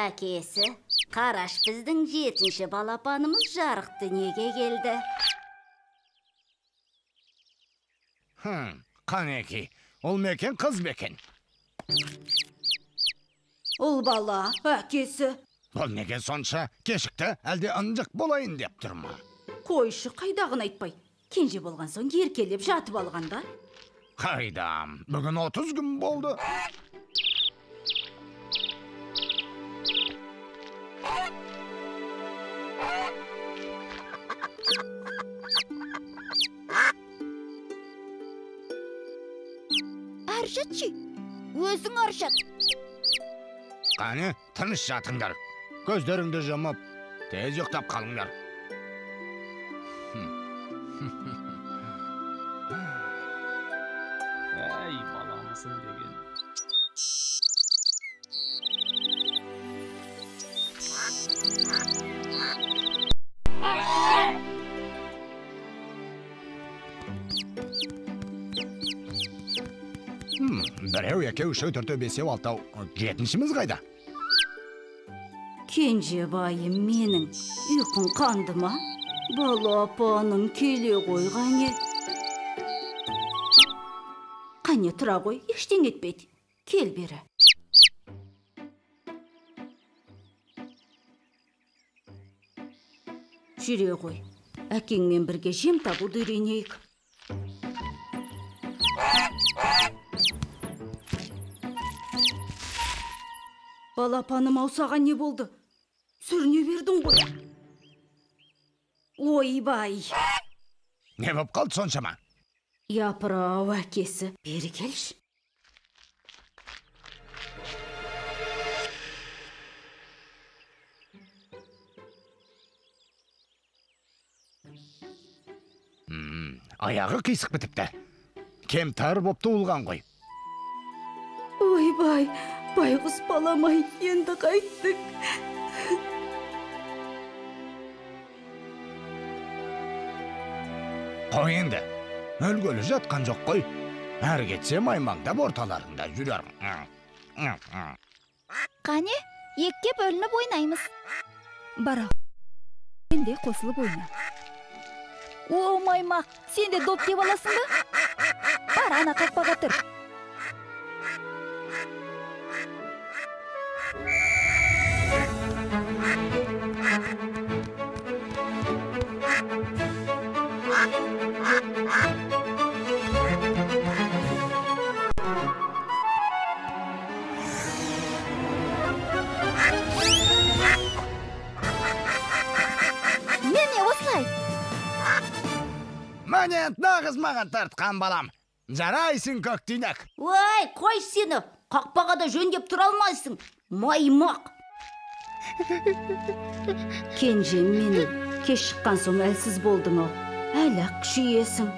Әкесі, қараш біздің 7-ші балапанымыз жарық дүниеге келді. Қанеки, ол мекен қыз бекен? Ол бала, әкесі. Ол неге сонша кешікті, әлде ынжық болайын деп тұрма? Қойшы қайдағын айтпай. Кенже болған соң еркелеп жатып алғанда. Қайдам, бүгін 30 күн болды. Аршатшы, өзің аршат. Қане, тыныш жатыңдар. Көздеріңді жұмып, тез ұйықтап қалыңдар. Әй, баламысың деген. Біреу, екеу, үшеу, төртеу, бесеу, алтау, 7-шіміз қайда? Кенже байым менің ұйқың қанды ма? Балапаным келе қойғане. Қане тұра қой, ештен етпейді. Кел бері. Жүре қой. Әкеңмен бірге жем табуды үйренейік. Балапаным аусаған не болды? Сүріне бердің ғой. Ойбай. Не боп қалды соншама? Япырау, әкесі, бері келші. Аяғы қисық бітіпті. Кемтар боп туылған ғой. Ойбай, байғұс баламай, енді қайттық. Қой енді, өлгөлі жатқан жоқ қой. Әр кетсе маймаңдап орталарында жүрер. Қане, екке бөлініп ойнаймыз. Бара, сенде қосылып ойна. О, маймақ, сен де доп деп аласың ба? Бар, ана қақпаға тұр. Нене осылай? Мәне нағыз маған тартқан балам. Жарайсың көк түйнек. Ой, қой сені, қақпаға да жөндеп тұра алмайсың. Маймақ. Кенже менің, кеш шыққан соң әлсіз болдың ау. Әлі-ақ күшейесің.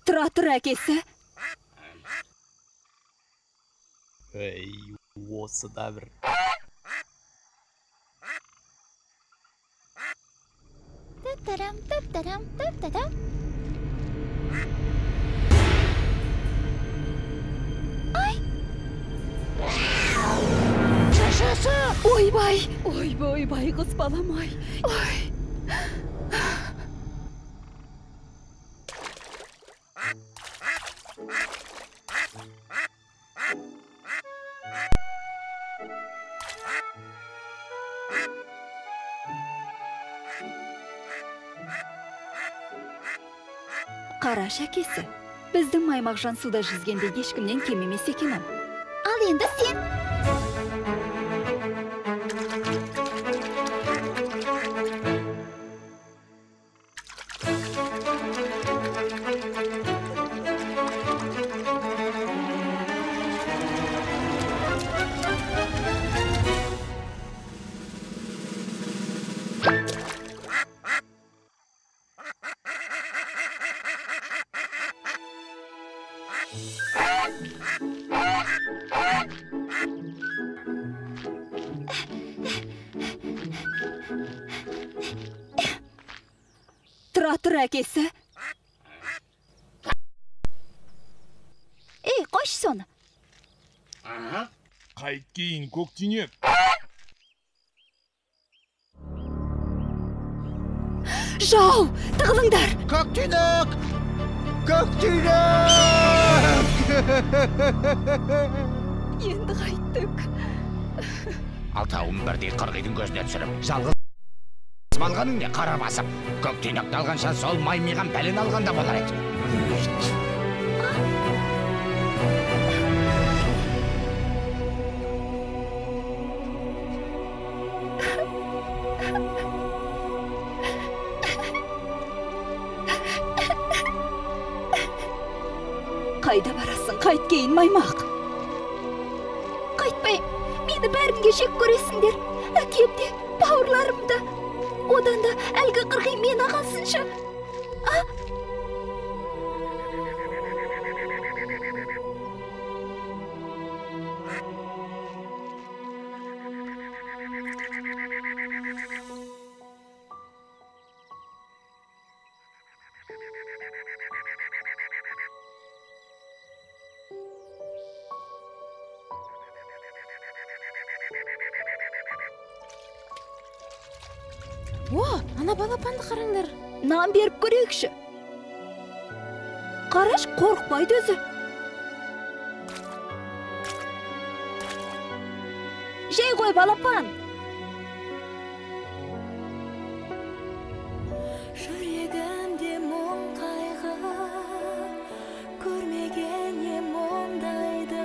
Тұра әкесі. Ей, осы да бір. Тап-тарам. Ай! Шашасы! Ойбай, қыз баламай. Ой! Қараш әкесі, біздің маймақжан суда жүзгенде ешкімнен кем емес екен. Ал енді сен. Бара тұр әкесі. Ей, қош соны. Қайт кейін көктенек. Жау, тығылыңдар. Көктүйнек! Көктүйнек! Енді қайттық. Алтауын бірдей қырғидың көзіне түсіріп, жалғыз балғаның не қара басып, көктүйнекті алғанша сол маймиған пәлен алғанда болар еді. Қайда барасың, қайт кейін маймақ. Қайтпай, мені бәрінге жек көресіңдер. Әкемде, бауырларымда. Одан да әлгі қырғи мен ағасынша. О, ана балапанды қараңдар. Нан беріп көрейікші. Қараш, қорықпайды өзі. Жей қой, балапан. Жүрегімде мұң қайғы, көрмеген ем ондайды.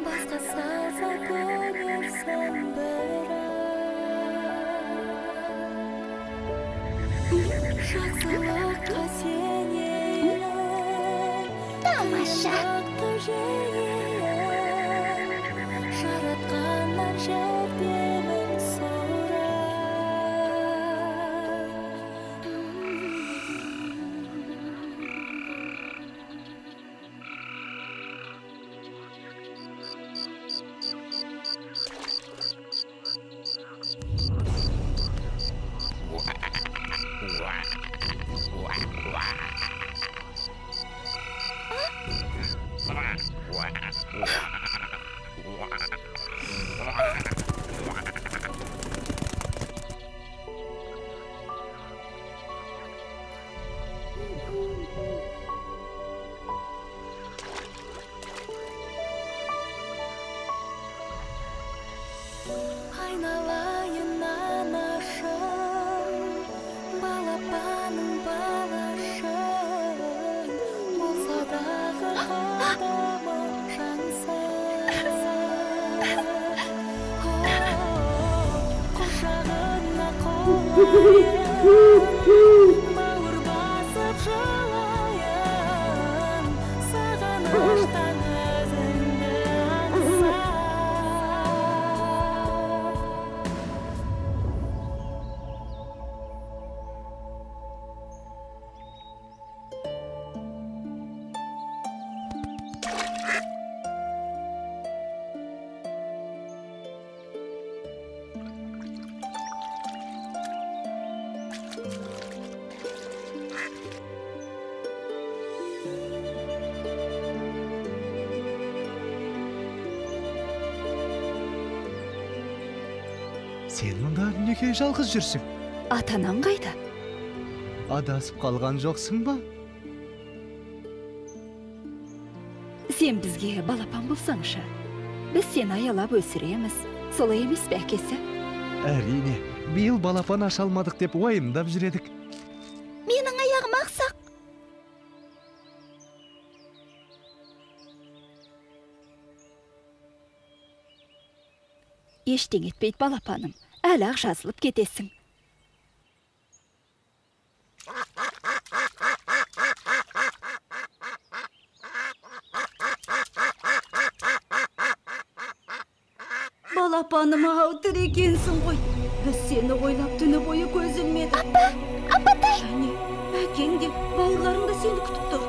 Басқа салса көрерсің бірақ. Жақсылыққа сенейін, Тамаша. жақты жеңейін, жаратқаннан жәрдемін айналайын анашым, балапаның балашым, болса дағы қадамы жансыз. Құшағына қолайын, бауыр басып жылайын, сағыныштан өзіңді аңсап. Сен мұнда неге жалғыз жүрсің? Атанаң қайда? Адасып қалған жоқсың ба? Сен бізге балапан болсаңшы. Біз сені аялап өсіреміз. Солай емес пе әкесі? Әрине, биыл балапан аша алмадық деп уайымдап жүредік. Менің аяғым ақсақ. Ештең етпейді балапаным. Әлі ақ жазылып кетесің. Балапаным ау тірі екенсің ғой. Біз сені ойлап түні бойы көз ілмедік. Апатай! Және әкең де бауырларың да сені күтіп тұр.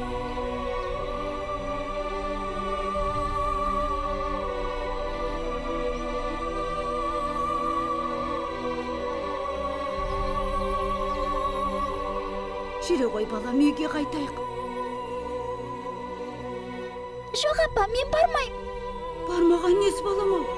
жүре ғой балам, үйге қайтайық. Жоқ апа, мен бармайм. Бармаған несі балам ау?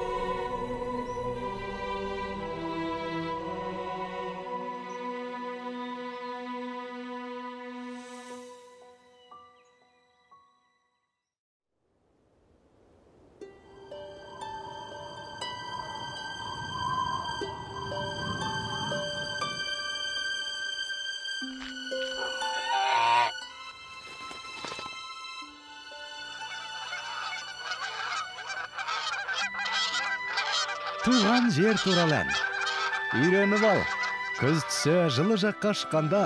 Туған жер туралы ән. Үйреніп ал. Күз түссе жылы жаққа шыққанда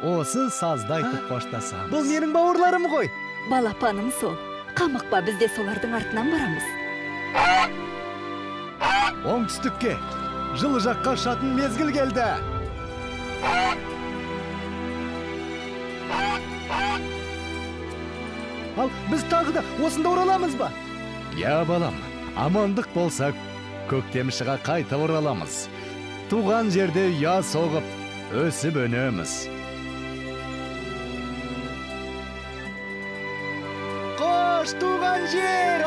осы сазды айтып қоштасамыз. Бұл менің бауырларым ғой. Балапаным сол. Қамықпа, біз де солардың артынан барамыз. Оңтүстікке жылы жаққа ұшатын мезгіл келді. Ал біз тағы да осында ораламыз ба? Я балам, амандық болса көктемшіға қайта ораламыз. Туған жерде ұя соғып, өсіп өнеміз. Қош туған жер,